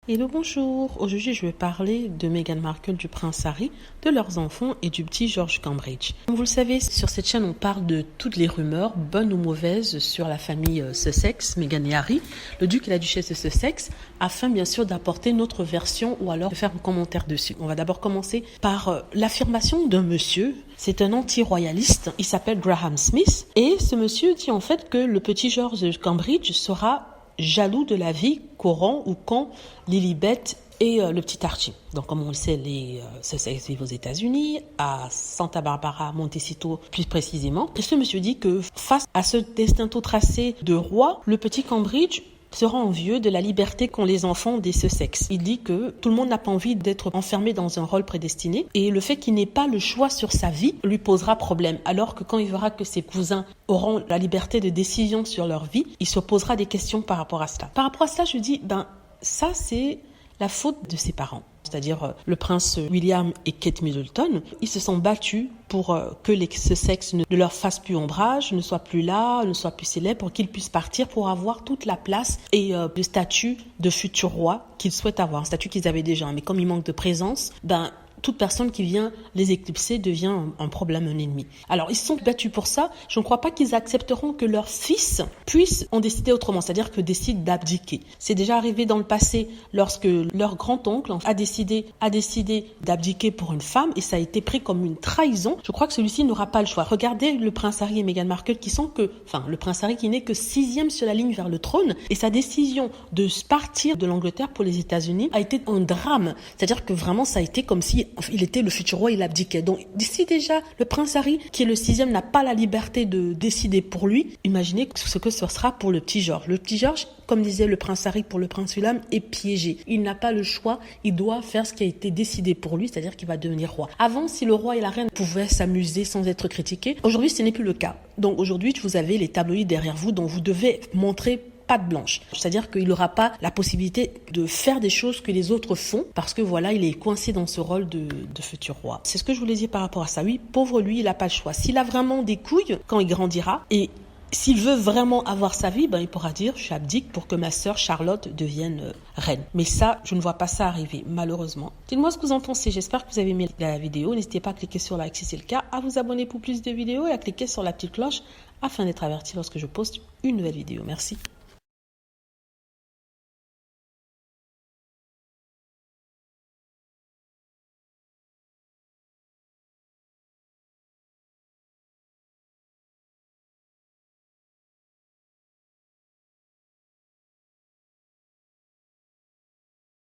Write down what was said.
Hello, bonjour. Aujourd'hui, je vais parler de Meghan Markle, du prince Harry, de leurs enfants et du petit George Cambridge. Comme vous le savez, sur cette chaîne, on parle de toutes les rumeurs, bonnes ou mauvaises, sur la famille Sussex, Meghan et Harry, le duc et la duchesse de Sussex, afin bien sûr d'apporter notre version ou alors de faire un commentaire dessus. On va d'abord commencer par l'affirmation d'un monsieur. C'est un anti-royaliste, il s'appelle Graham Smith, et ce monsieur dit en fait que le petit George Cambridge sera jaloux de la vie qu'auront ou qu'ont Lilibet et le petit Archie. Donc, comme on le sait, les Sussex vivent aux États-Unis, à Santa Barbara, Montecito plus précisément. Et ce monsieur dit que face à ce destin tout tracé de roi, le petit Cambridge sera envieux de la liberté qu'ont les enfants des Sussex. Il dit que tout le monde n'a pas envie d'être enfermé dans un rôle prédestiné et le fait qu'il n'ait pas le choix sur sa vie lui posera problème. Alors que quand il verra que ses cousins auront la liberté de décision sur leur vie, il se posera des questions par rapport à cela. Par rapport à cela, je dis, ça c'est la faute de ses parents. C'est-à-dire le prince William et Kate Middleton, ils se sont battus pour que les Sussex ne leur fassent plus ombrage, ne soient plus là, ne soient plus célèbres, pour qu'ils puissent partir pour avoir toute la place et le statut de futur roi qu'ils souhaitent avoir, un statut qu'ils avaient déjà. Mais comme il manque de présence, toute personne qui vient les éclipser devient un problème, un ennemi. Alors, ils se sont battus pour ça. Je ne crois pas qu'ils accepteront que leurs fils puissent en décider autrement, c'est-à-dire que décident d'abdiquer. C'est déjà arrivé dans le passé lorsque leur grand-oncle a décidé d'abdiquer pour une femme et ça a été pris comme une trahison. Je crois que celui-ci n'aura pas le choix. Regardez le prince Harry et Meghan Markle le prince Harry qui n'est que 6e sur la ligne vers le trône et sa décision de partir de l'Angleterre pour les États-Unis a été un drame. C'est-à-dire que vraiment, ça a été comme si il était le futur roi, il abdiquait. Donc, d'ici déjà, le prince Harry, qui est le 6e, n'a pas la liberté de décider pour lui. Imaginez ce que ce sera pour le petit George. Le petit George, comme disait le prince Harry pour le prince William, est piégé. Il n'a pas le choix. Il doit faire ce qui a été décidé pour lui, c'est-à-dire qu'il va devenir roi. Avant, si le roi et la reine pouvaient s'amuser sans être critiqués, aujourd'hui, ce n'est plus le cas. Donc, aujourd'hui, vous avez les tabloïds derrière vous dont vous devez montrer patte blanche. C'est-à-dire qu'il n'aura pas la possibilité de faire des choses que les autres font parce que voilà, il est coincé dans ce rôle de futur roi. C'est ce que je voulais dire par rapport à ça. Oui, pauvre lui, il n'a pas le choix. S'il a vraiment des couilles quand il grandira et s'il veut vraiment avoir sa vie, il pourra dire « j'abdique pour que ma sœur Charlotte devienne reine ». Mais ça, je ne vois pas ça arriver, malheureusement. Dites-moi ce que vous en pensez. J'espère que vous avez aimé la vidéo. N'hésitez pas à cliquer sur like si c'est le cas, à vous abonner pour plus de vidéos et à cliquer sur la petite cloche afin d'être averti lorsque je poste une nouvelle vidéo. Merci.